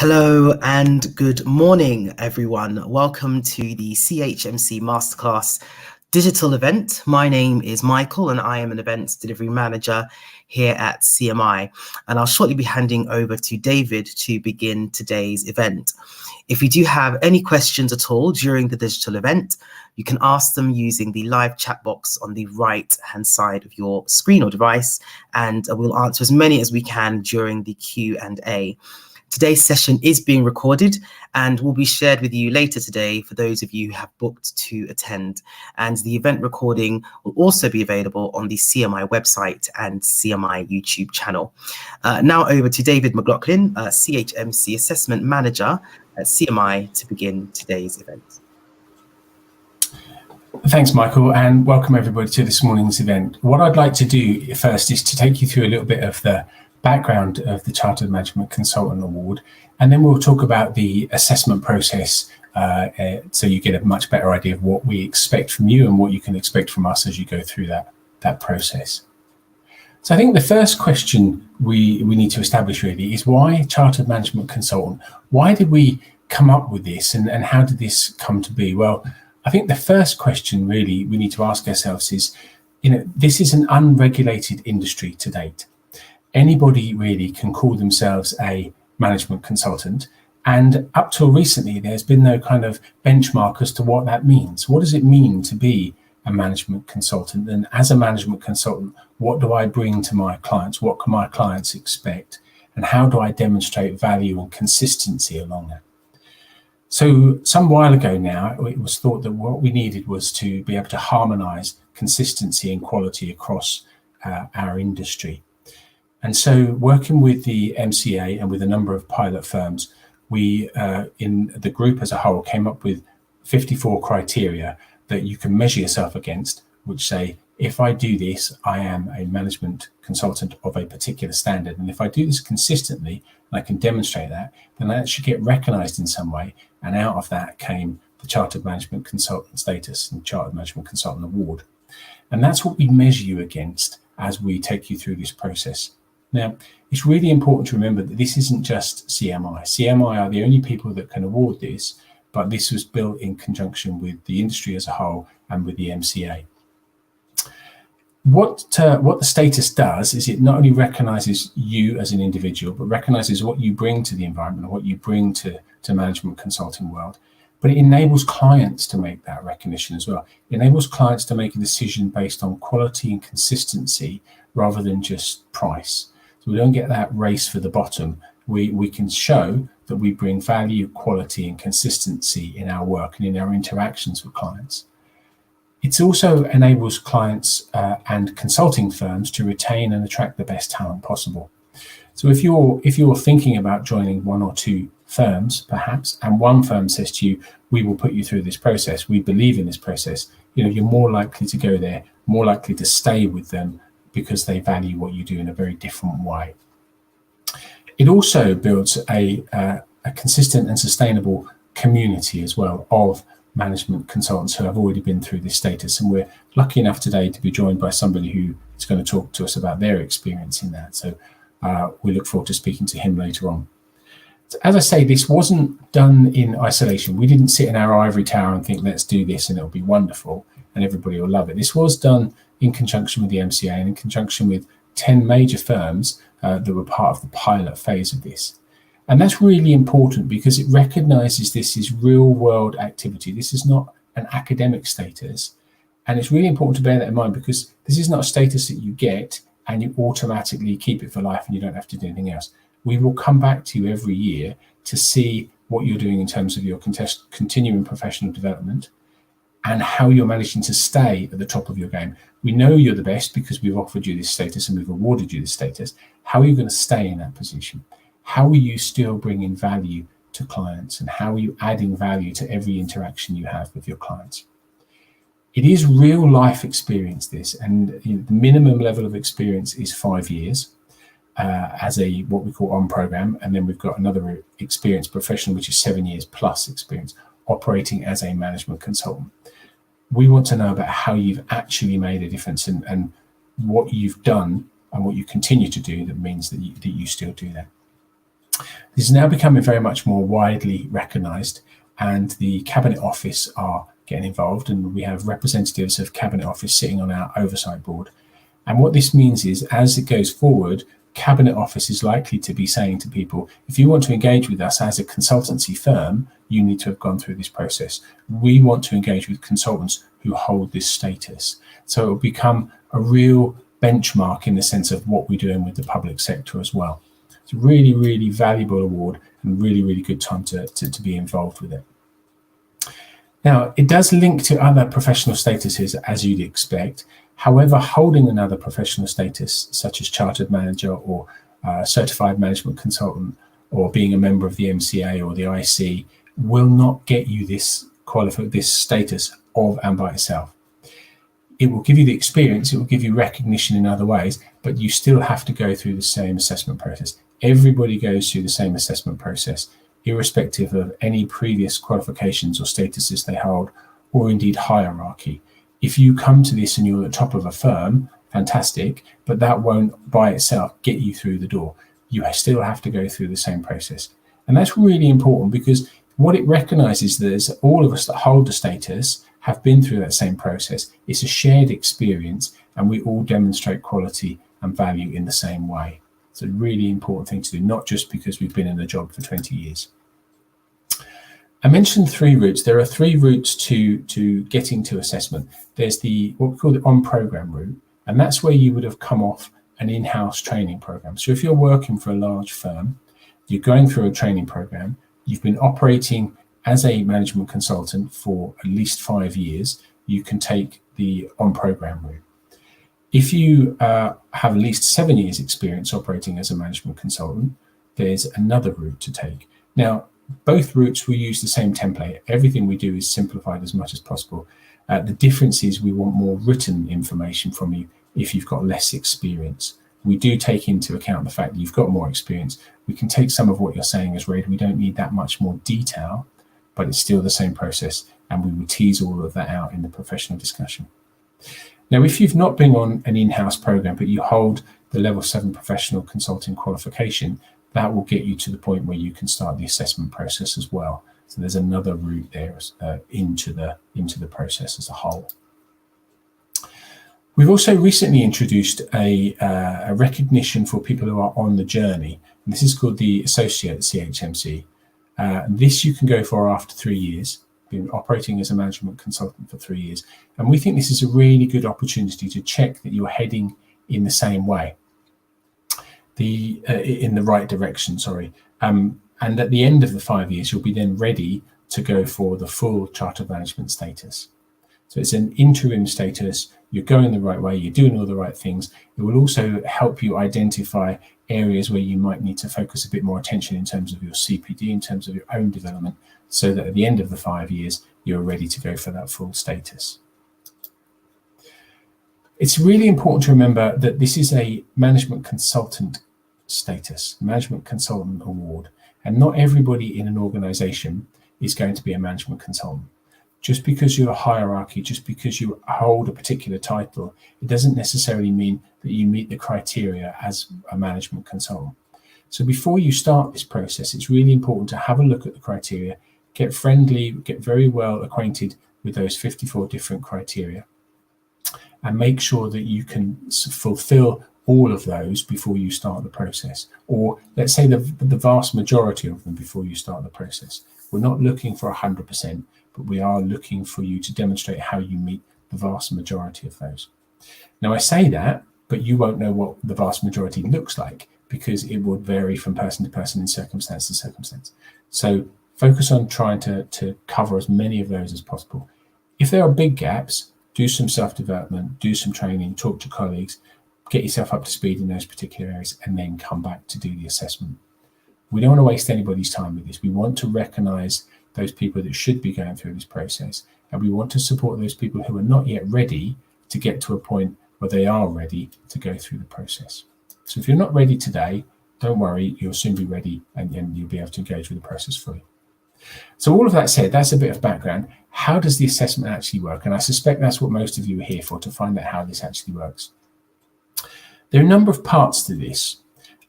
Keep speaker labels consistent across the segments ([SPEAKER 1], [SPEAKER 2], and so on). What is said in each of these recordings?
[SPEAKER 1] Hello and good morning, everyone. Welcome to the ChMC Masterclass digital event. My name is Michael and I am an events delivery manager here at CMI. And I'll shortly be handing over to David to begin today's event. If you do have any questions at all during the digital event, you can ask them using the live chat box on the right-hand side of your screen or device, and we'll answer as many as we can during the Q&A. Today's session is being recorded and will be shared with you later today for those of you who have booked to attend. And the event recording will also be available on the CMI website and CMI YouTube channel. Now over to David McLaughlin, ChMC Assessment Manager at CMI, to begin today's event.
[SPEAKER 2] Thanks, Michael, and welcome everybody to this morning's event. What I'd like to do first is to take you through a little bit of the background of the Chartered Management Consultant Award, and then we'll talk about the assessment process so you get a much better idea of what we expect from you and what you can expect from us as you go through that process. So I think the first question we need to establish really is, why Chartered Management Consultant? Why did we come up with this, and how did this come to be? Well, I think the first question really we need to ask ourselves is, this is an unregulated industry to date. Anybody really can call themselves a management consultant, and up till recently there's been no kind of benchmark as to what that means. What does it mean to be a management consultant? And as a management consultant, what do I bring to my clients? What can my clients expect? And how do I demonstrate value and consistency along that? So some while ago now, it was thought that what we needed was to be able to harmonize consistency and quality across our industry. And so working with the MCA and with a number of pilot firms, we, in the group as a whole, came up with 54 criteria that you can measure yourself against, which say, if I do this, I am a management consultant of a particular standard. And if I do this consistently, and I can demonstrate that, then that should get recognized in some way. And out of that came the Chartered Management Consultant status and Chartered Management Consultant Award. And that's what we measure you against as we take you through this process. Now, it's really important to remember that this isn't just CMI. CMI are the only people that can award this, but this was built in conjunction with the industry as a whole and with the MCA. What the status does is it not only recognises you as an individual, but recognises what you bring to the environment and what you bring to management consulting world, but it enables clients to make that recognition as well. It enables clients to make a decision based on quality and consistency rather than just price. So we don't get that race for the bottom. We can show that we bring value, quality and consistency in our work and in our interactions with clients. It also enables clients and consulting firms to retain and attract the best talent possible. So if you're thinking about joining one or two firms perhaps, and one firm says to you, we will put you through this process, we believe in this process, you're more likely to go there, more likely to stay with them, because they value what you do in a very different way. It also builds a consistent and sustainable community as well of management consultants who have already been through this status. And we're lucky enough today to be joined by somebody who is going to talk to us about their experience in that. So we look forward to speaking to him later on. So as I say, this wasn't done in isolation. We didn't sit in our ivory tower and think, let's do this and it'll be wonderful and everybody will love it. This was done in conjunction with the MCA and in conjunction with 10 major firms that were part of the pilot phase of this. And that's really important because it recognises this is real world activity. This is not an academic status. And it's really important to bear that in mind, because this is not a status that you get and you automatically keep it for life and you don't have to do anything else. We will come back to you every year to see what you're doing in terms of your continuing professional development and how you're managing to stay at the top of your game. We know you're the best because we've offered you this status and we've awarded you this status. How are you going to stay in that position? How are you still bringing value to clients, and how are you adding value to every interaction you have with your clients? It is real life experience, this, and the minimum level of experience is 5 years as a what we call on program, and then we've got another experienced professional which is 7 years plus experience operating as a management consultant. We want to know about how you've actually made a difference and what you've done and what you continue to do that means that you still do that. This is now becoming very much more widely recognised, and the Cabinet Office are getting involved, and we have representatives of Cabinet Office sitting on our oversight board. And what this means is, as it goes forward, Cabinet Office is likely to be saying to people, if you want to engage with us as a consultancy firm, you need to have gone through this process. We want to engage with consultants who hold this status. So it will become a real benchmark in the sense of what we're doing with the public sector as well. It's a really, really valuable award and really, really good time to be involved with it. Now, it does link to other professional statuses, as you'd expect. However, holding another professional status, such as Chartered Manager or Certified Management Consultant, or being a member of the MCA or the IC, will not get you this status of and by itself. It will give you the experience, it will give you recognition in other ways, but you still have to go through the same assessment process. Everybody goes through the same assessment process, irrespective of any previous qualifications or statuses they hold, or indeed hierarchy. If you come to this and you're at the top of a firm, fantastic, but that won't by itself get you through the door. You still have to go through the same process. And that's really important, because what it recognises is all of us that hold the status have been through that same process. It's a shared experience, and we all demonstrate quality and value in the same way. It's a really important thing to do, not just because we've been in the job for 20 years. I mentioned 3 routes. There are 3 routes to getting to assessment. There's what we call the on-program route, and that's where you would have come off an in-house training program. So if you're working for a large firm, you're going through a training program, you've been operating as a management consultant for at least 5 years, you can take the on-program route. If you have at least 7 years experience operating as a management consultant, there's another route to take. Now, both routes will use the same template. Everything we do is simplified as much as possible. The difference is we want more written information from you if you've got less experience. We do take into account the fact that you've got more experience. We can take some of what you're saying as read. We don't need that much more detail, but it's still the same process, and we will tease all of that out in the professional discussion. Now, if you've not been on an in-house program, but you hold the level 7 professional consulting qualification, that will get you to the point where you can start the assessment process as well. So there's another route there into the process as a whole. We've also recently introduced a recognition for people who are on the journey. And this is called the Associate ChMC. This you can go for after 3 years, been operating as a management consultant for 3 years. And we think this is a really good opportunity to check that you're heading in the same way, in the right direction, sorry. And at the end of the 5 years, you'll be then ready to go for the full chartered management status. So it's an interim status. You're going the right way, you're doing all the right things. It will also help you identify areas where you might need to focus a bit more attention in terms of your CPD, in terms of your own development, so that at the end of the 5 years, you're ready to go for that full status. It's really important to remember that this is a management consultant status, management consultant award, and not everybody in an organization is going to be a management consultant. Just because you're a hierarchy, just because you hold a particular title, it doesn't necessarily mean that you meet the criteria as a management consultant. So before you start this process, it's really important to have a look at the criteria, get friendly, get very well acquainted with those 54 different criteria, and make sure that you can fulfill all of those before you start the process, or let's say the vast majority of them before you start the process. We're not looking for 100%, but we are looking for you to demonstrate how you meet the vast majority of those. Now, I say that, but you won't know what the vast majority looks like, because it would vary from person to person and circumstance to circumstance. So focus on trying to cover as many of those as possible. If there are big gaps, do some self-development, do some training, talk to colleagues, get yourself up to speed in those particular areas, and then come back to do the assessment. We don't want to waste anybody's time with this. We want to recognize those people that should be going through this process, and we want to support those people who are not yet ready to get to a point where they are ready to go through the process. So if you're not ready today, don't worry, you'll soon be ready, and you'll be able to engage with the process fully. So all of that said, that's a bit of background. How does the assessment actually work? And I suspect that's what most of you are here for, to find out how this actually works. There are a number of parts to this.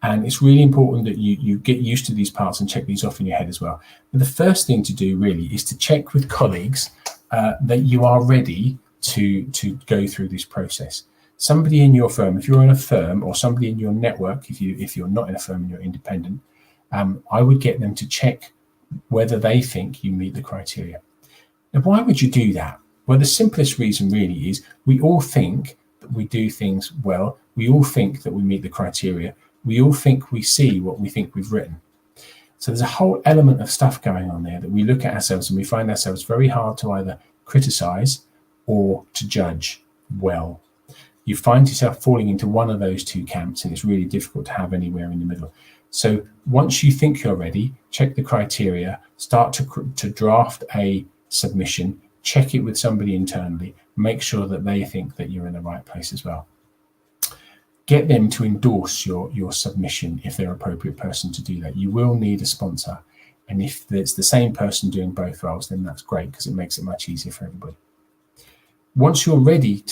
[SPEAKER 2] And it's really important that you get used to these parts and check these off in your head as well. But the first thing to do really is to check with colleagues that you are ready to go through this process. Somebody in your firm, if you're in a firm, or somebody in your network, if you're not in a firm and you're independent, I would get them to check whether they think you meet the criteria. Now, why would you do that? Well, the simplest reason really is we all think that we do things well. We all think that we meet the criteria. We all think we see what we think we've written. So there's a whole element of stuff going on there that we look at ourselves and we find ourselves very hard to either criticize or to judge well. You find yourself falling into one of those two camps, and it's really difficult to have anywhere in the middle. So once you think you're ready, check the criteria, start to draft a submission, check it with somebody internally, make sure that they think that you're in the right place as well. Get them to endorse your submission if they're an appropriate person to do that. You will need a sponsor. And if it's the same person doing both roles, then that's great because it makes it much easier for everybody. Once you're ready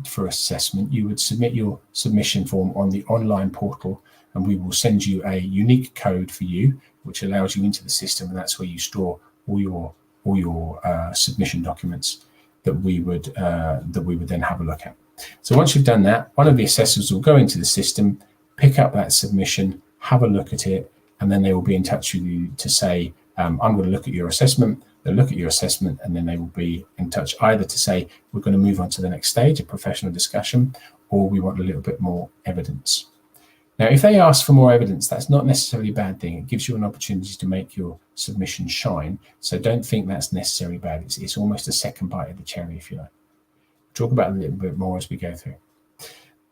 [SPEAKER 2] for assessment, you would submit your submission form on the online portal, and we will send you a unique code for you, which allows you into the system, and that's where you store all your submission documents that we would then have a look at. So once you've done that, one of the assessors will go into the system, pick up that submission, have a look at it, and then they will be in touch with you to say, I'm going to look at your assessment. They'll look at your assessment, and then they will be in touch either to say, we're going to move on to the next stage, a professional discussion, or we want a little bit more evidence. Now, if they ask for more evidence, that's not necessarily a bad thing. It gives you an opportunity to make your submission shine. So don't think that's necessarily bad. It's almost a second bite of the cherry, if you like. Talk about it a little bit more as we go through.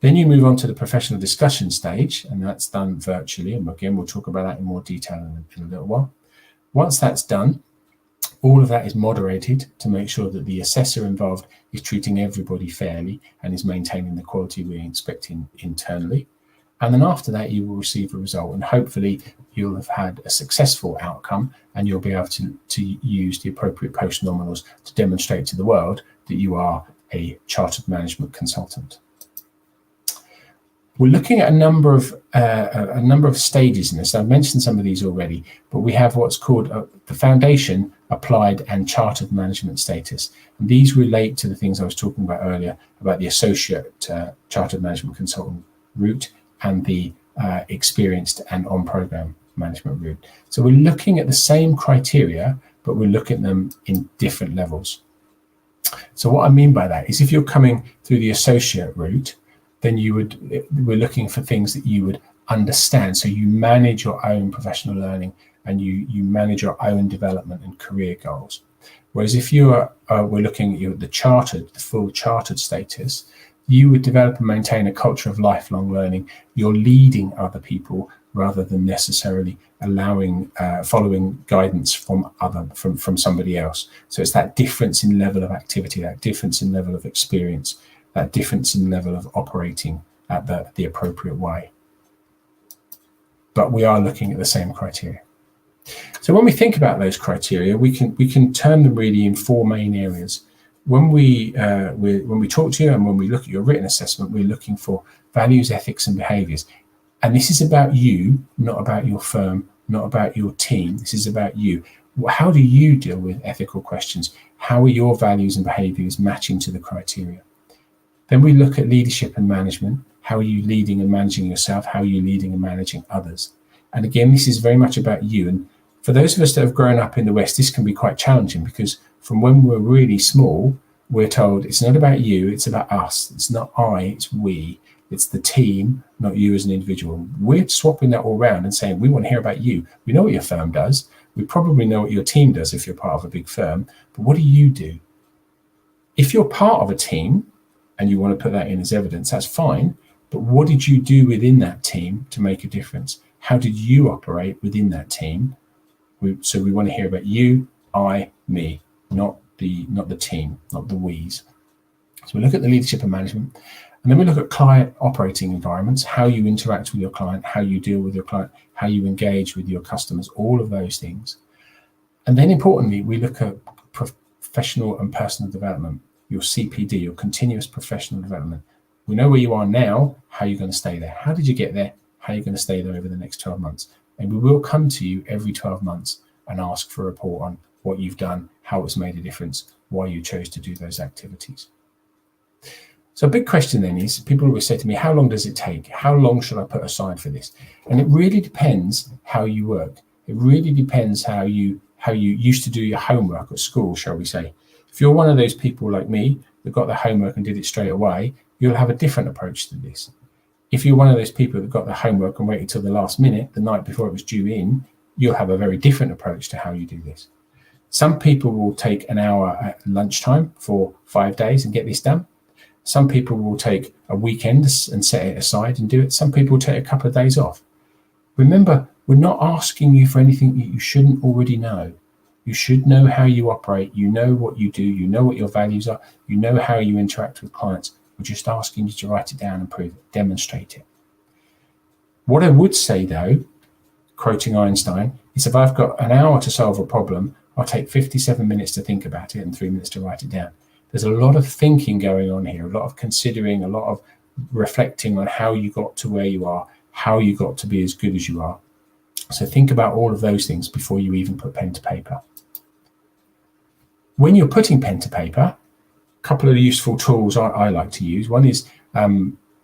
[SPEAKER 2] Then you move on to the professional discussion stage, and that's done virtually. And again, we'll talk about that in more detail in a little while. Once that's done, all of that is moderated to make sure that the assessor involved is treating everybody fairly and is maintaining the quality we're expecting internally. And then after that, you will receive a result, and hopefully you'll have had a successful outcome, and you'll be able to use the appropriate post-nominals to demonstrate to the world that you are a chartered management consultant. We're looking at a number of stages in this. I've mentioned some of these already, but we have what's called the foundation, applied, and chartered management status. And these relate to the things I was talking about earlier about the associate chartered management consultant route and the experienced and on-program management route. So we're looking at the same criteria, but we're looking at them in different levels. So what I mean by that is if you're coming through the associate route, then we're looking for things that you would understand. So you manage your own professional learning and you manage your own development and career goals. Whereas if we're looking at the full chartered status, you would develop and maintain a culture of lifelong learning. You're leading other people rather than necessarily following guidance from somebody else. So it's that difference in level of activity, that difference in level of experience, that difference in level of operating at the appropriate way. But we are looking at the same criteria. So when we think about those criteria, we can term them really in four main areas. When we talk to you and when we look at your written assessment, we're looking for values, ethics, and behaviours. And this is about you, not about your firm, not about your team. This is about you. How do you deal with ethical questions? How are your values and behaviours matching to the criteria? Then we look at leadership and management. How are you leading and managing yourself? How are you leading and managing others? And again, this is very much about you. And for those of us that have grown up in the West, this can be quite challenging because from when we're really small, we're told it's not about you, it's about us. It's not I, it's we. It's the team, not you as an individual. We're swapping that all around and saying, we want to hear about you. We know what your firm does. We probably know what your team does if you're part of a big firm, but what do you do? If you're part of a team and you want to put that in as evidence, that's fine. But what did you do within that team to make a difference? How did you operate within that team? So we want to hear about you, I, me, not the team, not the we's. So we look at the leadership and management, and then we look at client operating environments, how you interact with your client, how you deal with your client, how you engage with your customers, all of those things. And then importantly, we look at professional and personal development, your CPD, your continuous professional development. We know where you are now, how you're going to stay there. How did you get there? how you're going to stay there over the next 12 months. And we will come to you every 12 months and ask for a report on what you've done, how it's made a difference, why you chose to do those activities. So a big question then is, people always say to me, how long does it take? How long should I put aside for this? And it really depends how you work. It really depends how you used to do your homework at school, shall we say. If you're one of those people like me that got the homework and did it straight away, you'll have a different approach to this. If you're one of those people that got the homework and waited till the last minute, the night before it was due in, you'll have a very different approach to how you do this. Some people will take an hour at lunchtime for 5 days and get this done. Some people will take a weekend and set it aside and do it. Some people take a couple of days off. Remember, we're not asking you for anything that you shouldn't already know. You should know how you operate. You know what you do. You know what your values are. You know how you interact with clients. We're just asking you to write it down and prove it, demonstrate it. What I would say, though, quoting Einstein, is if I've got an hour to solve a problem, I'll take 57 minutes to think about it and 3 minutes to write it down. There's a lot of thinking going on here, a lot of considering, a lot of reflecting on how you got to where you are, how you got to be as good as you are. So think about all of those things before you even put pen to paper. When you're putting pen to paper, a couple of useful tools I like to use. One is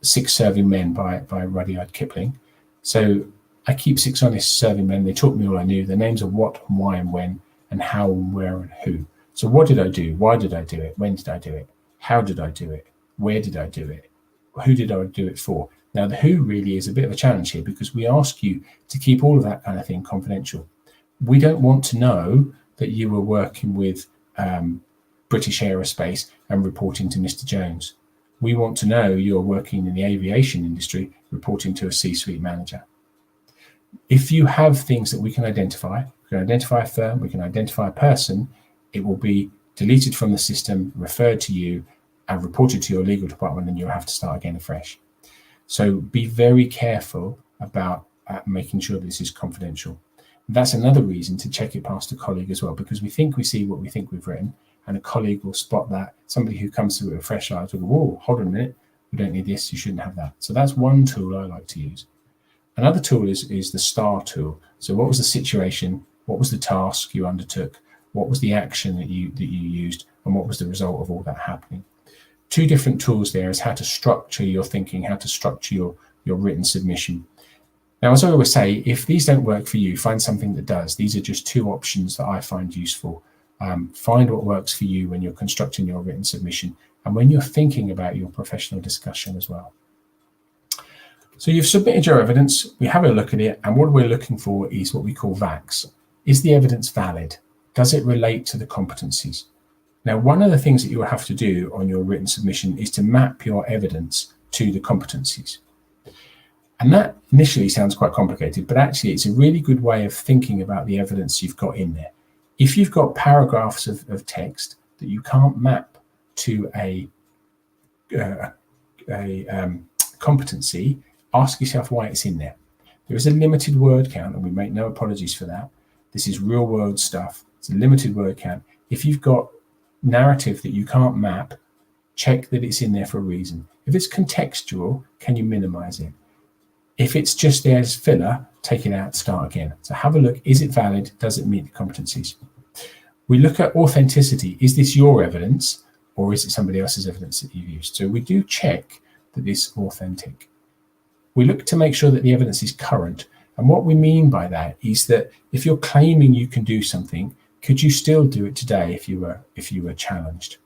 [SPEAKER 2] 6 Serving Men by Rudyard Kipling. So I keep 6 honest serving men. They taught me all I knew. The names of what and why and when and how and where and who. So what did I do? Why did I do it? When did I do it? How did I do it? Where did I do it? Who did I do it for? Now, the who really is a bit of a challenge here because we ask you to keep all of that kind of thing confidential. We don't want to know that you were working with British Aerospace and reporting to Mr. Jones. We want to know you're working in the aviation industry, reporting to a C-suite manager. If you have things that we can identify a firm, we can identify a person, it will be deleted from the system, referred to you, and reported to your legal department, and you'll have to start again afresh. So be very careful about making sure this is confidential. That's another reason to check it past a colleague as well, because we think we see what we think we've written, and a colleague will spot that. Somebody who comes through with a fresh eye will go, whoa, hold on a minute, we don't need this, you shouldn't have that. So that's one tool I like to use. Another tool is the STAR tool. So what was the situation? What was the task you undertook? What was the action that you used? And what was the result of all that happening? 2 different tools there is how to structure your thinking, how to structure your written submission. Now, as I always say, if these don't work for you, find something that does. These are just 2 options that I find useful. Find what works for you when you're constructing your written submission and when you're thinking about your professional discussion as well. So you've submitted your evidence, we have a look at it, and what we're looking for is what we call VAX. Is the evidence valid? Does it relate to the competencies? Now, one of the things that you will have to do on your written submission is to map your evidence to the competencies. And that initially sounds quite complicated, but actually it's a really good way of thinking about the evidence you've got in there. If you've got paragraphs of text that you can't map to a competency, ask yourself why it's in there. There is a limited word count, and we make no apologies for that. This is real world stuff. It's a limited word count. If you've got narrative that you can't map, check that it's in there for a reason. If it's contextual, can you minimize it? If it's just there as filler, take it out, start again. So have a look. Is it valid? Does it meet the competencies? We look at authenticity. Is this your evidence or is it somebody else's evidence that you've used? So we do check that it's authentic. We look to make sure that the evidence is current. And what we mean by that is that if you're claiming you can do something, could you still do it today if you were challenged?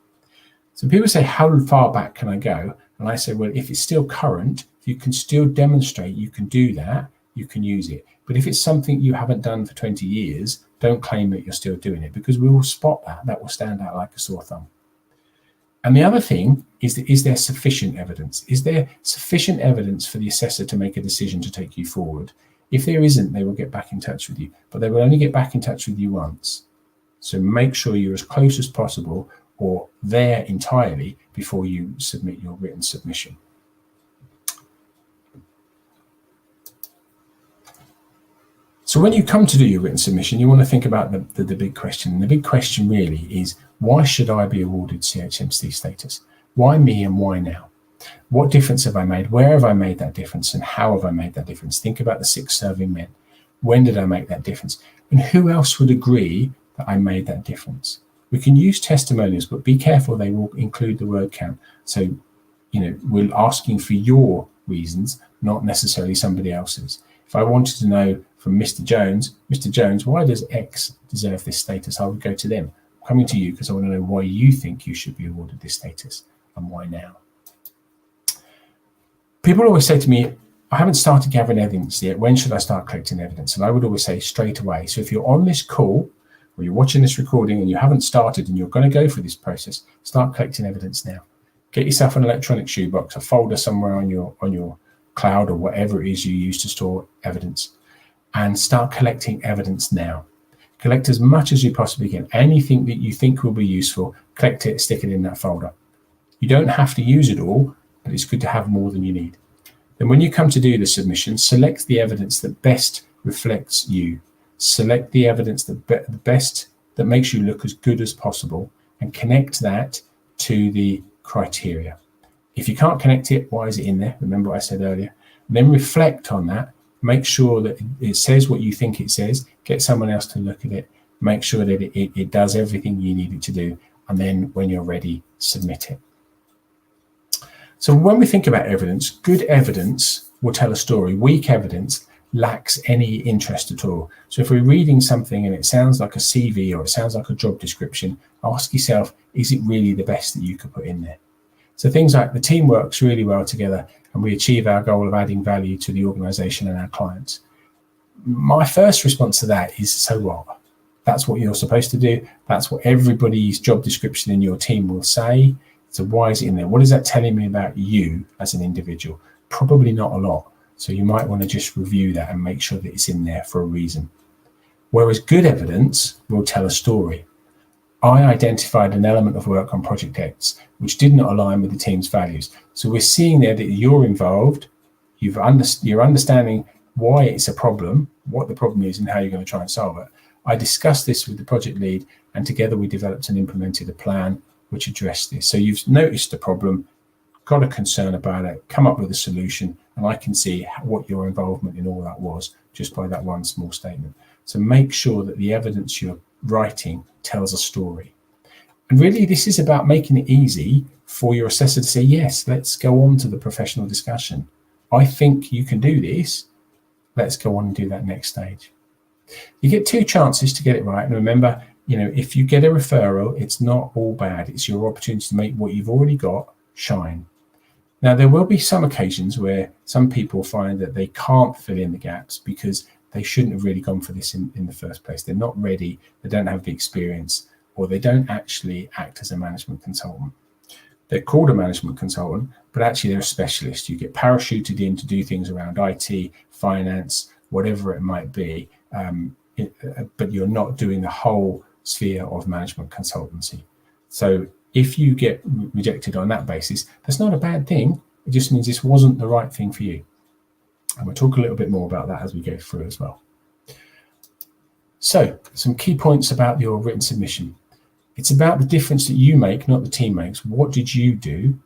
[SPEAKER 2] So people say, how far back can I go? And I say, well, if it's still current, if you can still demonstrate you can do that, you can use it. But if it's something you haven't done for 20 years, don't claim that you're still doing it, because we will spot that. That will stand out like a sore thumb. And the other thing is there sufficient evidence? Is there sufficient evidence for the assessor to make a decision to take you forward? If there isn't, they will get back in touch with you, but they will only get back in touch with you once. So make sure you're as close as possible or there entirely before you submit your written submission. So when you come to do your written submission, you want to think about the big question. And the big question really is, why should I be awarded ChMC status? Why me and why now? What difference have I made? Where have I made that difference? And how have I made that difference? Think about the 6 serving men. When did I make that difference? And who else would agree that I made that difference? We can use testimonials, but be careful, they will include the word count. So, we're asking for your reasons, not necessarily somebody else's. If I wanted to know from Mr. Jones, why does X deserve this status? I would go to them. I'm coming to you because I want to know why you think you should be awarded this status and why now. People always say to me, I haven't started gathering evidence yet. When should I start collecting evidence? And I would always say straight away. So if you're on this call or you're watching this recording and you haven't started and you're going to go through this process, start collecting evidence now. Get yourself an electronic shoebox, a folder somewhere on your cloud or whatever it is you use to store evidence, and start collecting evidence now. Collect as much as you possibly can. Anything that you think will be useful, collect it, stick it in that folder. You don't have to use it all, but it's good to have more than you need. Then when you come to do the submission, select the evidence that best reflects you. Select the evidence that best that makes you look as good as possible and connect that to the criteria. If you can't connect it, why is it in there? Remember what I said earlier. Then reflect on that. Make sure that it says what you think it says. Get someone else to look at it. Make sure that it does everything you need it to do. And then when you're ready, submit it. So when we think about evidence, good evidence will tell a story. Weak evidence lacks any interest at all. So if we're reading something and it sounds like a CV or it sounds like a job description, ask yourself, is it really the best that you could put in there? So things like the team works really well together and we achieve our goal of adding value to the organization and our clients. My first response to that is, so what? That's what you're supposed to do. That's what everybody's job description in your team will say. So why is it in there? What is that telling me about you as an individual? Probably not a lot. So you might want to just review that and make sure that it's in there for a reason. Whereas good evidence will tell a story. I identified an element of work on Project X which did not align with the team's values. So we're seeing there that you're involved, you're understanding why it's a problem, what the problem is and how you're going to try and solve it. I discussed this with the project lead and together we developed and implemented a plan which addressed this. So you've noticed the problem, got a concern about it, come up with a solution, and I can see what your involvement in all that was just by that one small statement. So make sure that the evidence you're writing tells a story. And really, this is about making it easy for your assessor to say, yes, let's go on to the professional discussion. I think you can do this. Let's go on and do that next stage. You get 2 chances to get it right. And remember, if you get a referral, it's not all bad. It's your opportunity to make what you've already got shine. Now, there will be some occasions where some people find that they can't fill in the gaps because they shouldn't have really gone for this in the first place. They're not ready, they don't have the experience, or they don't actually act as a management consultant. They're called a management consultant, but actually they're a specialist. You get parachuted in to do things around IT, finance, whatever it might be, but you're not doing the whole sphere of management consultancy. So if you get rejected on that basis, that's not a bad thing. It just means this wasn't the right thing for you. And we'll talk a little bit more about that as we go through as well. So some key points about your written submission. It's about the difference that you make, not the team makes. What did you do?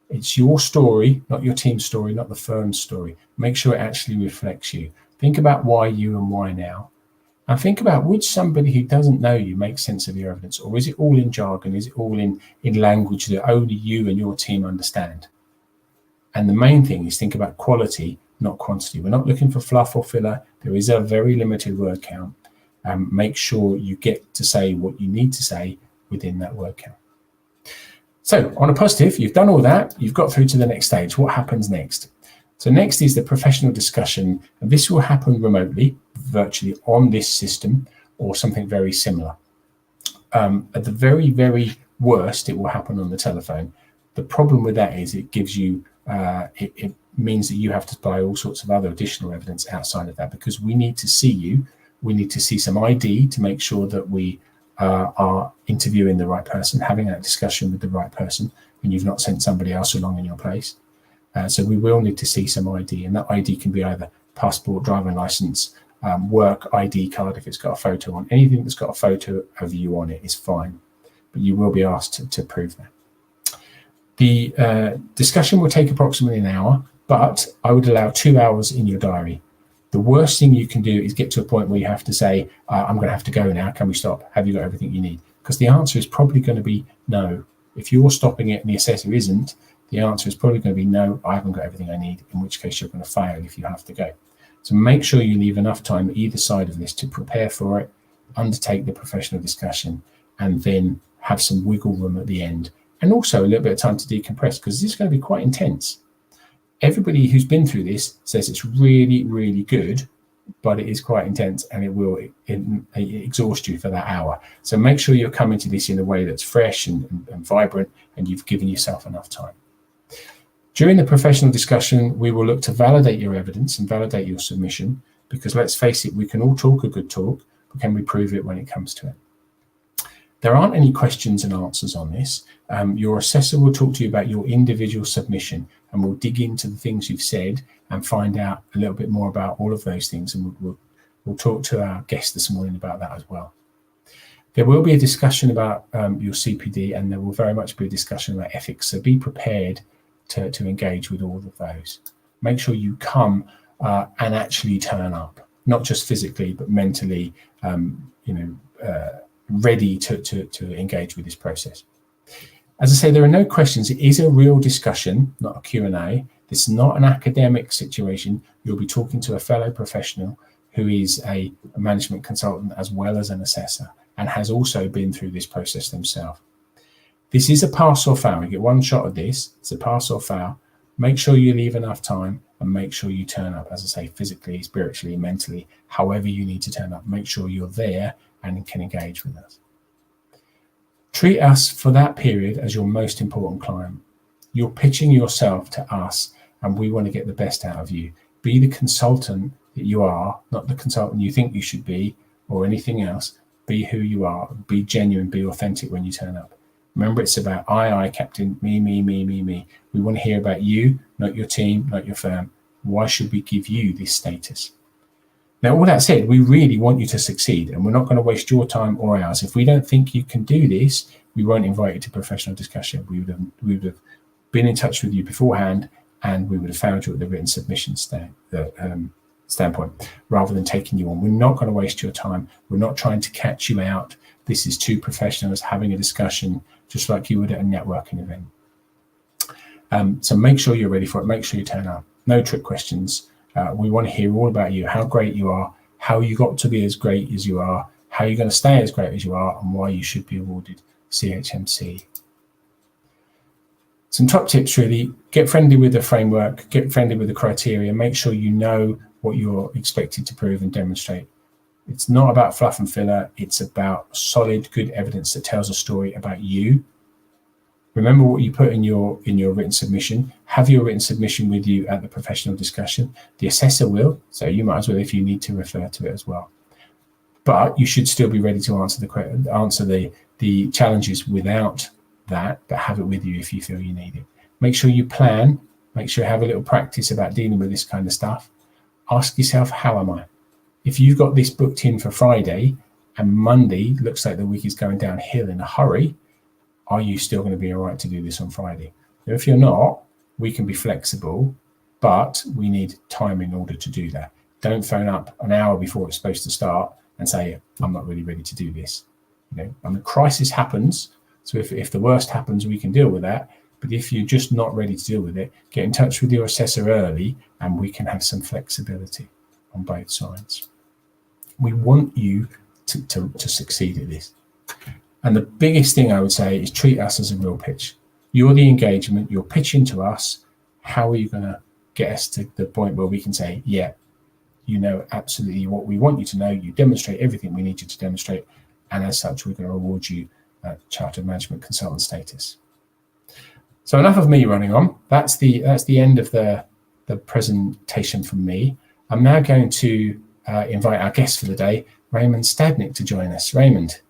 [SPEAKER 2] It's your story, not your team's story, not the firm's story. Make sure it actually reflects you. Think about why you and why now. And think about which somebody who doesn't know you makes sense of your evidence, or is it all in jargon? Is it all in language that only you and your team understand? And the main thing is think about quality, not quantity. We're not looking for fluff or filler. There is a very limited word count. Make sure you get to say what you need to say within that word count. So on a positive, you've done all that. You've got through to the next stage. What happens next? So next is the professional discussion, and this will happen remotely, virtually on this system or something very similar. At the very, very worst, it will happen on the telephone. The problem with that is it gives you, it means that you have to supply all sorts of other additional evidence outside of that, because we need to see you. We need to see some ID to make sure that we are interviewing the right person, having that discussion with the right person, and you've not sent somebody else along in your place. So we will need to see some ID, and that ID can be either passport, driving license, work ID card if it's got a photo on. Anything that's got a photo of you on it is fine, but you will be asked to prove that. The discussion will take approximately an hour, but I would allow 2 hours in your diary. The worst thing you can do is get to a point where you have to say, I'm going to have to go now. Can we stop? Have you got everything you need? Because the answer is probably going to be no. If you're stopping it and the assessor isn't, the answer is probably going to be no, I haven't got everything I need, in which case you're going to fail if you have to go. So make sure you leave enough time either side of this to prepare for it, undertake the professional discussion, and then have some wiggle room at the end. And also a little bit of time to decompress, because this is going to be quite intense. Everybody who's been through this says it's really, really good, but it is quite intense and it will exhaust you for that hour. So make sure you're coming to this in a way that's fresh and vibrant, and you've given yourself enough time. During the professional discussion, we will look to validate your evidence and validate your submission, because let's face it, we can all talk a good talk, but can we prove it when it comes to it? There aren't any questions and answers on this. Your assessor will talk to you about your individual submission, and we'll dig into the things you've said and find out a little bit more about all of those things. And we'll talk to our guest this morning about that as well. There will be a discussion about your CPD, and there will very much be a discussion about ethics. So be prepared to engage with all of those. Make sure you come and actually turn up, not just physically, but mentally, ready to engage with this process. As I say, there are no questions. It is a real discussion, not a Q&A. This is not an academic situation. You'll be talking to a fellow professional who is a management consultant as well as an assessor, and has also been through this process themselves. This is a pass or fail. You get one shot at this. It's a pass or fail. Make sure you leave enough time, and make sure you turn up, as I say, physically, spiritually, mentally, however you need to turn up. Make sure you're there and can engage with us. Treat us for that period as your most important client. You're pitching yourself to us, and we want to get the best out of you. Be the consultant that you are, not the consultant you think you should be or anything else. Be who you are. Be genuine, be authentic when you turn up. Remember, it's about I, captain, me, me, me, me, me. We want to hear about you, not your team, not your firm. Why should we give you this status? Now, all that said, we really want you to succeed, and we're not going to waste your time or ours. If we don't think you can do this, we won't invite you to professional discussion. We would have been in touch with you beforehand, and we would have found you at the written submission standpoint, rather than taking you on. We're not going to waste your time. We're not trying to catch you out. This is two professionals having a discussion, just like you would at a networking event. So make sure you're ready for it. Make sure you turn up. No trick questions. We want to hear all about you, how great you are, how you got to be as great as you are, how you're going to stay as great as you are, and why you should be awarded ChMC. Some top tips, really. Get friendly with the framework, get friendly with the criteria, make sure you know what you're expected to prove and demonstrate. It's not about fluff and filler, it's about solid, good evidence that tells a story about you. Remember what you put in your written submission. Have your written submission with you at the professional discussion. The assessor will, so you might as well, if you need to, refer to it as well. But you should still be ready to answer the challenges without that, but have it with you if you feel you need it. Make sure you plan. Make sure you have a little practice about dealing with this kind of stuff. Ask yourself, how am I? If you've got this booked in for Friday and Monday looks like the week is going downhill in a hurry, are you still going to be all right to do this on Friday? If you're not, we can be flexible, but we need time in order to do that. Don't phone up an hour before it's supposed to start and say, I'm not really ready to do this. Crisis happens. So if the worst happens, we can deal with that. But if you're just not ready to deal with it, get in touch with your assessor early, and we can have some flexibility on both sides. We want you to succeed at this. And the biggest thing I would say is treat us as a real pitch. You're the engagement, you're pitching to us. How are you going to get us to the point where we can say, yeah, you know absolutely what we want you to know, you demonstrate everything we need you to demonstrate, and as such, we're going to award you Chartered Management Consultant status. So enough of me running on. That's the end of the presentation from me. I'm now going to invite our guest for the day, Raymond Stadnick, to join us. Raymond.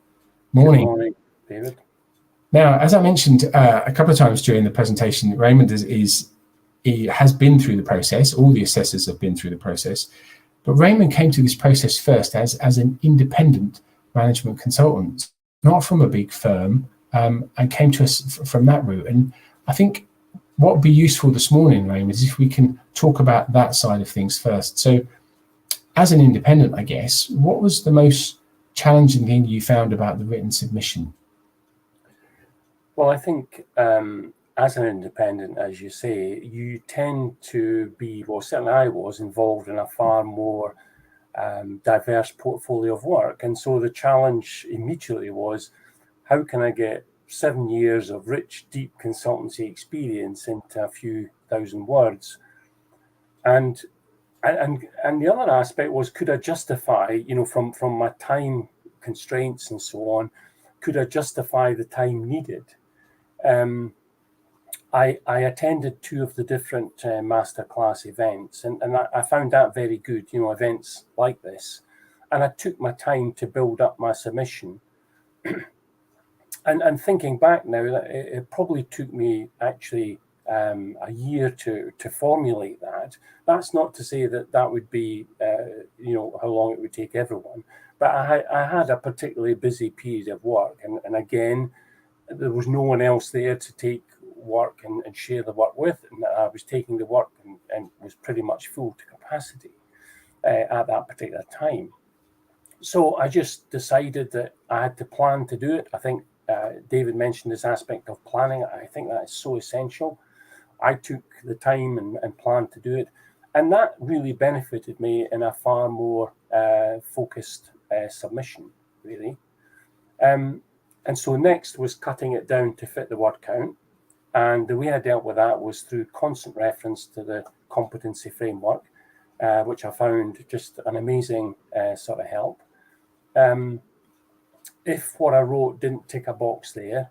[SPEAKER 2] Morning.
[SPEAKER 3] Good morning, David.
[SPEAKER 2] Now, as I mentioned a couple of times during the presentation, Raymond he has been through the process. All the assessors have been through the process. But Raymond came to this process first as an independent management consultant, not from a big firm, and came to us from that route. And I think what would be useful this morning, Raymond, is if we can talk about that side of things first. So as an independent, I guess, what was the most challenging thing you found about the written submission?
[SPEAKER 3] Well, I think as an independent, as you say, you tend to be, well, certainly I was involved in a far more diverse portfolio of work. And so the challenge immediately was, how can I get 7 years of rich, deep consultancy experience into a few thousand words? And the other aspect was, could I justify, from my time constraints and so on, could I justify the time needed? I attended 2 of the different masterclass events, and I found that very good, events like this. And I took my time to build up my submission. And thinking back now, it probably took me actually a year to formulate that. That's not to say that would be, how long it would take everyone. But I had a particularly busy period of work. And again, there was no one else there to take work and share the work with. And I was taking the work and was pretty much full to capacity at that particular time. So I just decided that I had to plan to do it. I think David mentioned this aspect of planning. I think that is so essential. I took the time and planned to do it. And that really benefited me in a far more focused submission, really. And so next was cutting it down to fit the word count. And the way I dealt with that was through constant reference to the competency framework, which I found just an amazing sort of help. If what I wrote didn't tick a box there,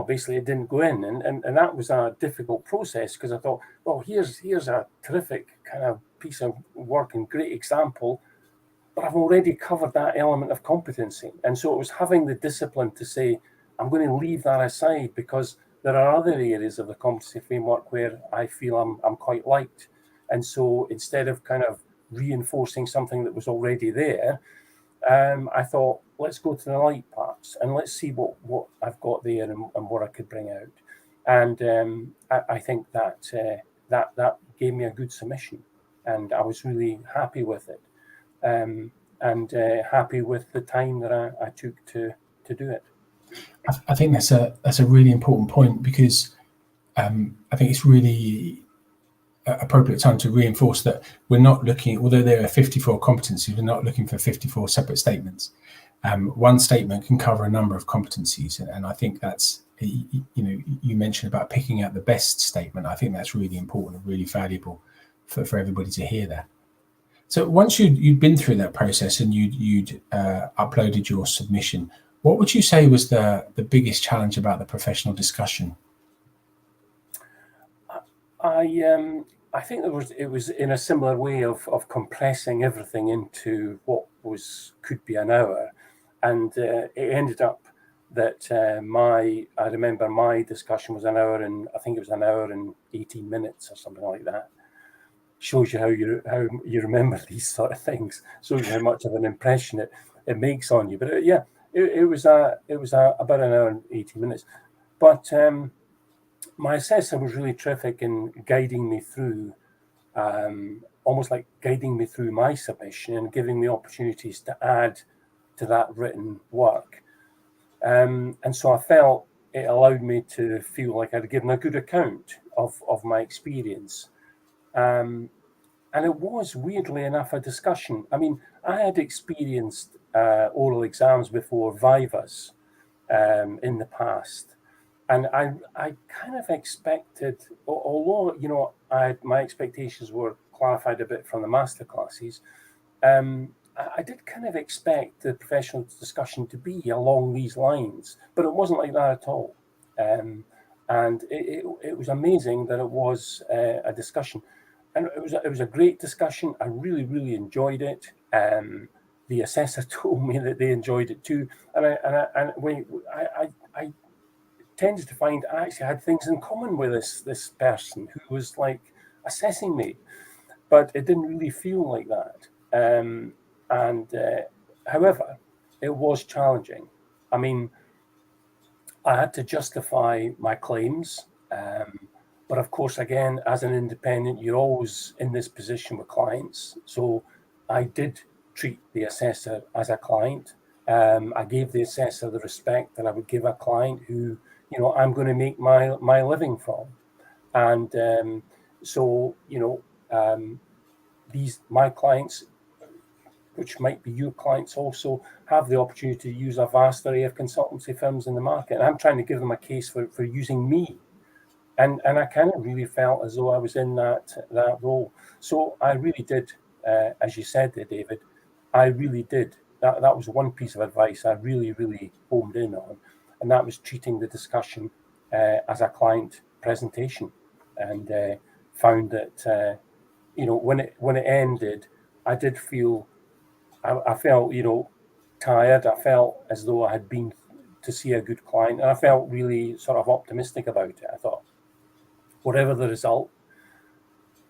[SPEAKER 3] basically it didn't go in. And that was a difficult process, because I thought, well, here's a terrific kind of piece of work and great example, but I've already covered that element of competency. And so it was having the discipline to say, I'm going to leave that aside, because there are other areas of the competency framework where I feel I'm quite liked. And so instead of kind of reinforcing something that was already there, I thought, let's go to the light parts and let's see what I've got there and what I could bring out. And I think that gave me a good submission, and I was really happy with it, and happy with the time that I took to do it.
[SPEAKER 2] I think that's a really important point, because I think it's really appropriate time to reinforce that we're not looking, although there are 54 competencies, we're not looking for 54 separate statements. One statement can cover a number of competencies, and I think that's, you mentioned about picking out the best statement. I think that's really important and really valuable for everybody to hear that. So once you'd been through that process and you'd uploaded your submission, what would you say was the biggest challenge about the professional discussion?
[SPEAKER 3] I think it was in a similar way of compressing everything into what could be an hour, and it ended up that I remember my discussion was I think it was an hour and 18 minutes or something like that. Shows you how you remember these sort of things. Shows you how much of an impression it makes on you. But it was about an hour and 18 minutes. But my assessor was really terrific in guiding me through, almost like guiding me through my submission and giving me opportunities to add to that written work. And so I felt it allowed me to feel like I'd given a good account of my experience. And it was, weirdly enough, a discussion. I mean, I had experienced oral exams before, Vivas, in the past. And I kind of expected, although, my expectations were clarified a bit from the masterclasses, I did kind of expect the professional discussion to be along these lines, but it wasn't like that at all. And it was amazing that it was a discussion. And it was a great discussion. I really, really enjoyed it. The assessor told me that they enjoyed it too. And I tended to find I actually had things in common with this person who was like assessing me, but it didn't really feel like that. However, it was challenging. I mean, I had to justify my claims But of course, again, as an independent, you're always in this position with clients. So I did treat the assessor as a client. I gave the assessor the respect that I would give a client who, I'm going to make my living from. And so, my clients, which might be your clients also, have the opportunity to use a vast array of consultancy firms in the market. And I'm trying to give them a case for using me. And I kind of really felt as though I was in that role. So I really did, as you said there, David, I really did. That was one piece of advice I really, really homed in on. And that was treating the discussion as a client presentation. And found that, when it ended, I did feel, I felt, tired. I felt as though I had been to see a good client. And I felt really sort of optimistic about it. I thought, whatever the result,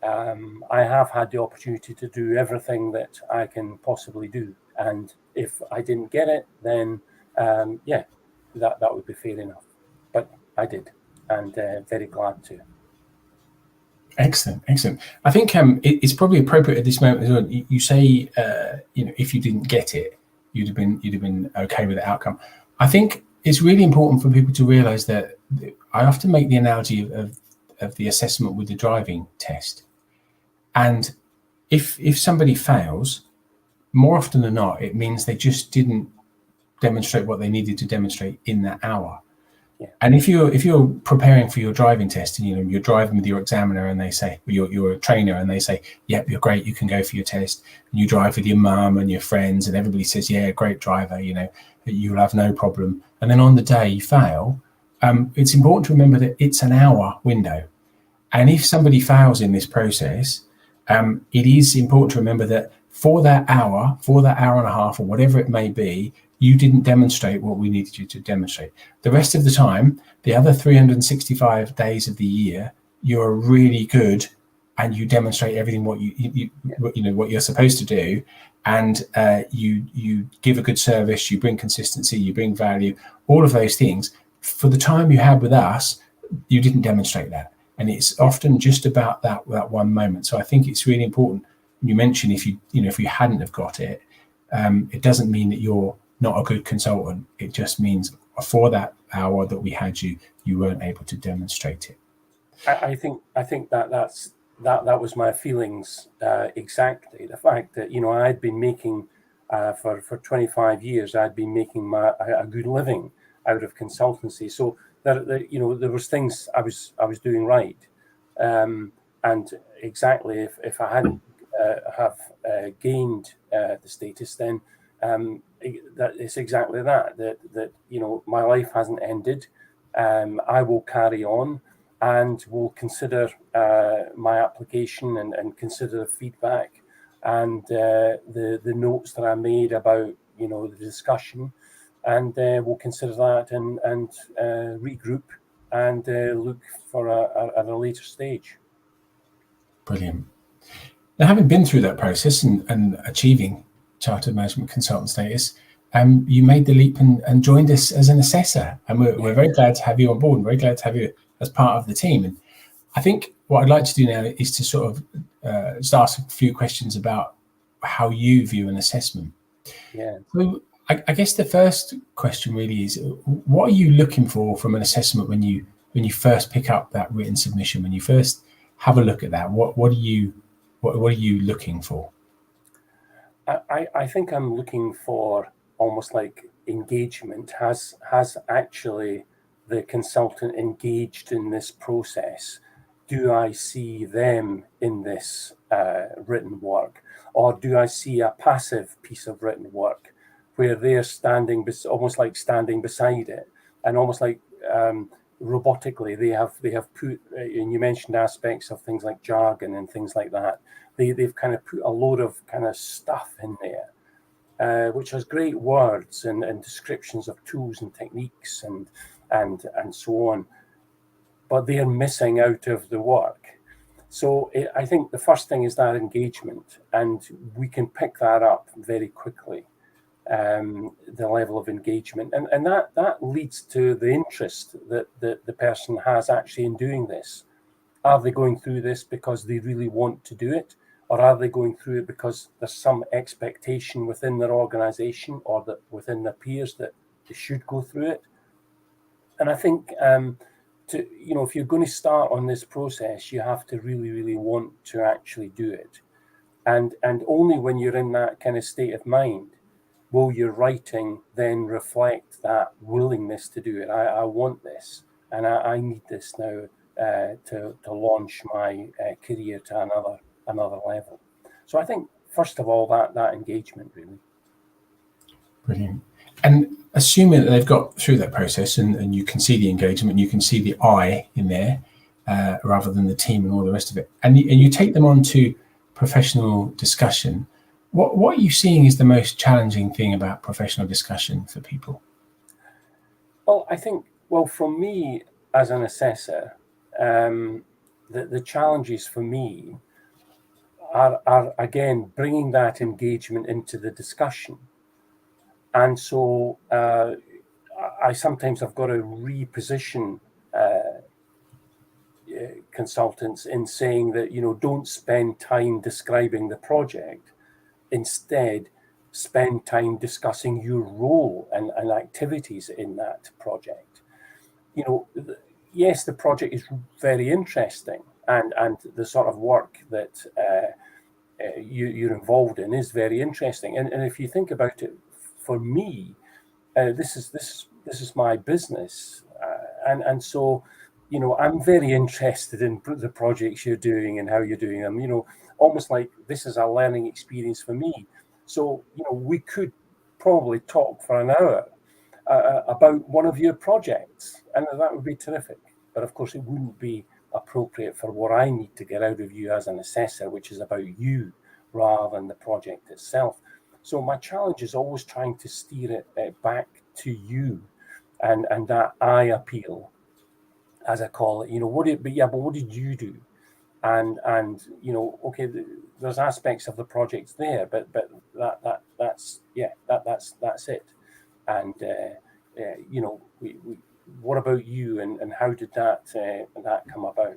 [SPEAKER 3] I have had the opportunity to do everything that I can possibly do. And if I didn't get it, then that would be fair enough. But I did, and very glad to.
[SPEAKER 2] Excellent. I think it's probably appropriate at this moment as well. You say, if you didn't get it, you'd have been okay with the outcome. I think it's really important for people to realise that I often make the analogy of the assessment with the driving test. And if somebody fails, more often than not, it means they just didn't demonstrate what they needed to demonstrate in that hour.
[SPEAKER 3] Yeah.
[SPEAKER 2] And if you're preparing for your driving test and you're driving with your examiner and they say you're a trainer and they say, yep, you're great, you can go for your test, and you drive with your mum and your friends and everybody says, yeah, great driver, you'll have no problem. And then on the day you fail, it's important to remember that it's an hour window. And if somebody fails in this process, it is important to remember that for that hour and a half, or whatever it may be, you didn't demonstrate what we needed you to demonstrate. The rest of the time, the other 365 days of the year, you're really good and you demonstrate everything what what you're supposed to do, and you give a good service, you bring consistency, you bring value, all of those things. For the time you had with us, you didn't demonstrate that. And it's often just about that one moment. So I think it's really important. You mentioned if you hadn't have got it, it doesn't mean that you're not a good consultant. It just means for that hour that we had you weren't able to demonstrate it.
[SPEAKER 3] I think that was my feelings exactly. The fact that I'd been making for 25 years, I'd been making a good living out of consultancy. So there was things I was doing right, and exactly if I hadn't have gained the status, then that it's exactly that my life hasn't ended. I will carry on and will consider my application and consider the feedback and the notes that I made about the discussion, and we'll consider that and regroup and look for at a later stage.
[SPEAKER 2] Brilliant. Now, having been through that process and achieving Chartered Management Consultant status, you made the leap and joined us as an assessor. And we're very glad to have you on board and very glad to have you as part of the team. And I think what I'd like to do now is to sort of just ask a few questions about how you view an assessment.
[SPEAKER 3] Yeah.
[SPEAKER 2] So I guess the first question really is, what are you looking for from an assessment when you first pick up that written submission, when you first have a look at that? What are you looking for?
[SPEAKER 3] I think I'm looking for almost like engagement. Has actually the consultant engaged in this process? Do I see them in this written work, or do I see a passive piece of written work where they're almost like standing beside it, and almost like robotically they have put, and you mentioned aspects of things like jargon and things like that. They've kind of put a load of kind of stuff in there, which has great words and descriptions of tools and techniques and so on, but they're missing out of the work. So I think the first thing is that engagement, and we can pick that up very quickly. the level of engagement, and that leads to the interest that the person has actually in doing this. Are they going through this because they really want to do it, or are they going through it because there's some expectation within their organization or that within their peers that they should go through it? And I think if you're going to start on this process, you have to really, really want to actually do it, and only when you're in that kind of state of mind will your writing then reflect that willingness to do it. I want this, and I need this now to launch my career to another level. So I think first of all that engagement really.
[SPEAKER 2] Brilliant. And assuming that they've got through that process and you can see the engagement, you can see the I in there rather than the team and all the rest of it, and you take them on to professional discussion. What are you seeing is the most challenging thing about professional discussion for people?
[SPEAKER 3] Well, I think, for me as an assessor, the challenges for me are again bringing that engagement into the discussion, and so I sometimes have got to reposition consultants in saying that don't spend time describing the project. Instead, spend time discussing your role and activities in that project. Yes, the project is very interesting, and the sort of work that you're involved in is very interesting. And if you think about it, for me, this is my business, and so I'm very interested in the projects you're doing and how you're doing them. Almost like this is a learning experience for me. So, we could probably talk for an hour about one of your projects, and that would be terrific. But of course, it wouldn't be appropriate for what I need to get out of you as an assessor, which is about you rather than the project itself. So my challenge is always trying to steer it back to you and that I appeal, as I call it. What did you do? And okay, there's aspects of the projects there, but that's it. And what about you, and how did that come about?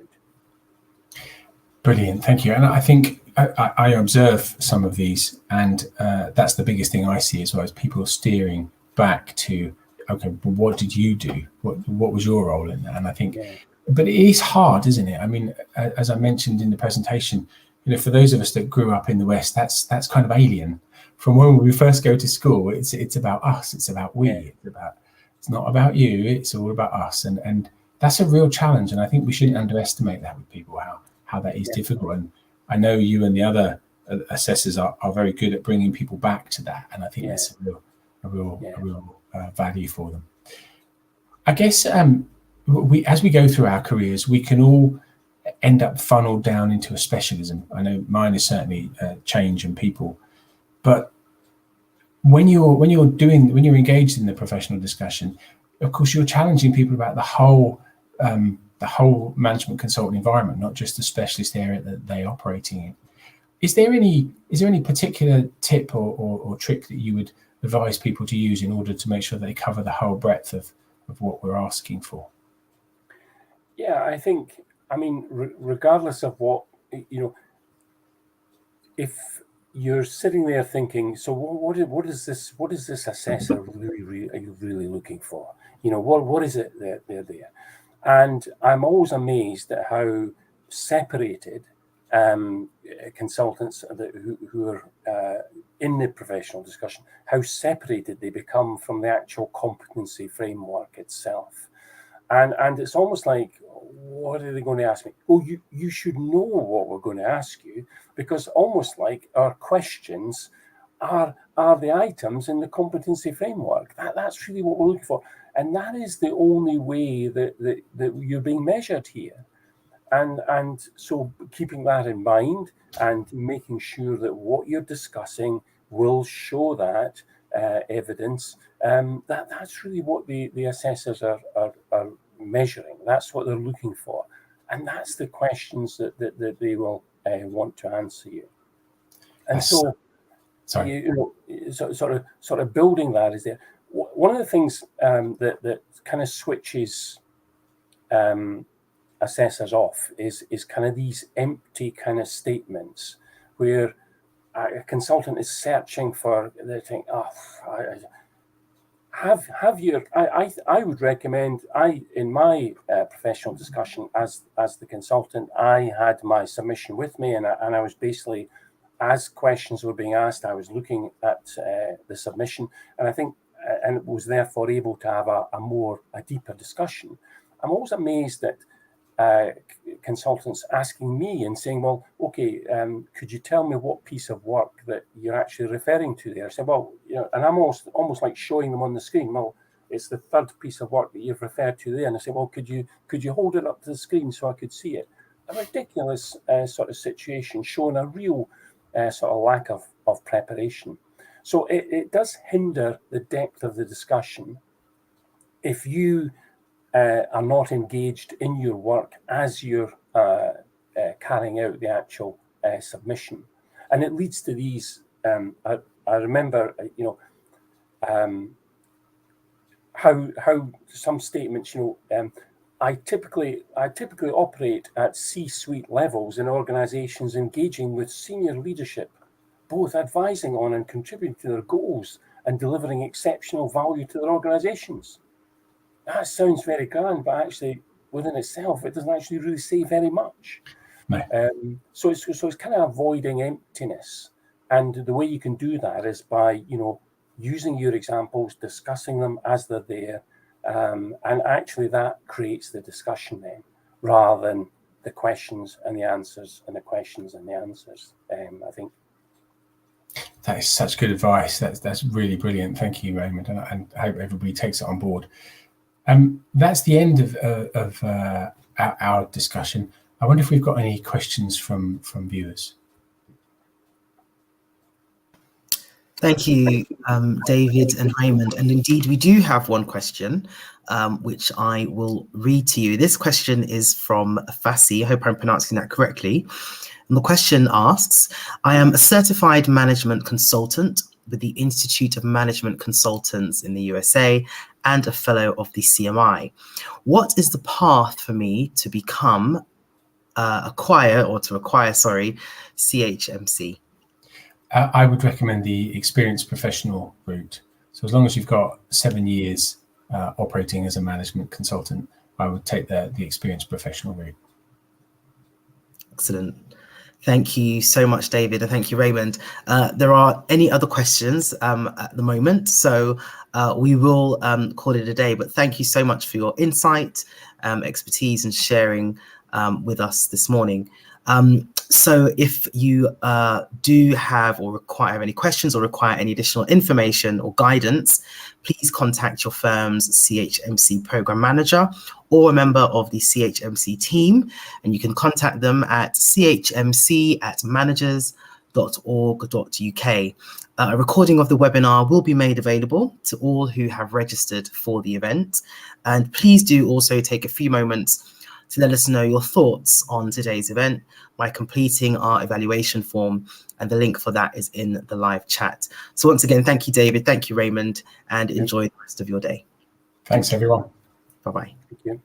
[SPEAKER 2] Brilliant, thank you. And I think I observe some of these, and that's the biggest thing I see as well, is people steering back to, okay, but what did you do? What was your role in that? And I think, but it is hard, isn't it? I mean, as I mentioned in the presentation, for those of us that grew up in the West, that's kind of alien. From when we first go to school, it's about us, it's about we, it's not about you, it's all about us, and that's a real challenge. And I think we shouldn't underestimate that with people, how that is difficult. And I know you and the other assessors are very good at bringing people back to that, and I think that's a real value for them. I guess as we go through our careers, we can all end up funneled down into a specialism. I know mine is certainly change and people, but when you're engaged in the professional discussion, of course you're challenging people about the whole management consultant environment, not just the specialist area that they're operating in. Is there any particular tip or trick that you would advise people to use in order to make sure they cover the whole breadth of what we're asking for?
[SPEAKER 3] Yeah, I think, regardless of what, if you're sitting there thinking, so what is this assessor really looking for? What is it that they're there? And I'm always amazed at how separated consultants who are in the professional discussion, how separated they become from the actual competency framework itself. And it's almost like, what are they going to ask me? Oh, you should know what we're going to ask you, because almost like our questions are the items in the competency framework. That's really what we're looking for. And that is the only way that you're being measured here. And so keeping that in mind and making sure that what you're discussing will show that evidence, that's really what the assessors are measuring. That's what they're looking for. And that's the questions that they will want to answer you. And so, sort of building that is there. One of the things that kind of switches assessors off is kind of these empty kind of statements where a consultant is searching for, they think, oh, I would recommend, in my professional discussion as the consultant, I had my submission with me, and I was basically, as questions were being asked, I was looking at the submission, and I think, and was therefore able to have a deeper discussion. I'm always amazed that consultants asking me and saying, well, okay, could you tell me what piece of work that you're actually referring to there? I said, well, and I'm almost like showing them on the screen. Well, it's the third piece of work that you've referred to there. And I said, well, could you hold it up to the screen so I could see it? A ridiculous sort of situation, showing a real sort of lack of preparation. So it does hinder the depth of the discussion if you are not engaged in your work as you're carrying out the actual submission. And it leads to these, I remember, how some statements, I typically operate at C-suite levels in organizations engaging with senior leadership, both advising on and contributing to their goals and delivering exceptional value to their organizations. That sounds very grand, but actually within itself, it doesn't actually really say very much.
[SPEAKER 2] No.
[SPEAKER 3] So it's kind of avoiding emptiness. And the way you can do that is by, using your examples, discussing them as they're there. And actually that creates the discussion then, rather than the questions and the answers and the questions and the answers, I think.
[SPEAKER 2] That is such good advice. That's really brilliant. Thank you, Raymond. And I hope everybody takes it on board. That's the end of our discussion. I wonder if we've got any questions from viewers.
[SPEAKER 1] Thank you, David and Raymond. And indeed, we do have one question, which I will read to you. This question is from Fassi. I hope I'm pronouncing that correctly. And the question asks, I am a certified management consultant with the Institute of Management Consultants in the USA and a fellow of the CMI. What is the path for me to become, acquire ChMC?
[SPEAKER 2] I would recommend the experienced professional route. So as long as you've got 7 years operating as a management consultant, I would take the experienced professional route.
[SPEAKER 1] Excellent. Thank you so much, David, and thank you, Raymond. There are any other questions at the moment, so we will call it a day. But thank you so much for your insight, expertise, and sharing with us this morning. So if you do have or require any questions or require any additional information or guidance, please contact your firm's ChMC program manager or a member of the ChMC team, and you can contact them at chmc@managers.org.uk. A recording of the webinar will be made available to all who have registered for the event. And please do also take a few moments to let us know your thoughts on today's event by completing our evaluation form, and the link for that is in the live chat. So once again, thank you, David, thank you, Raymond, and enjoy the rest of your day.
[SPEAKER 2] Thanks, everyone.
[SPEAKER 1] Bye-bye.
[SPEAKER 3] Thank you.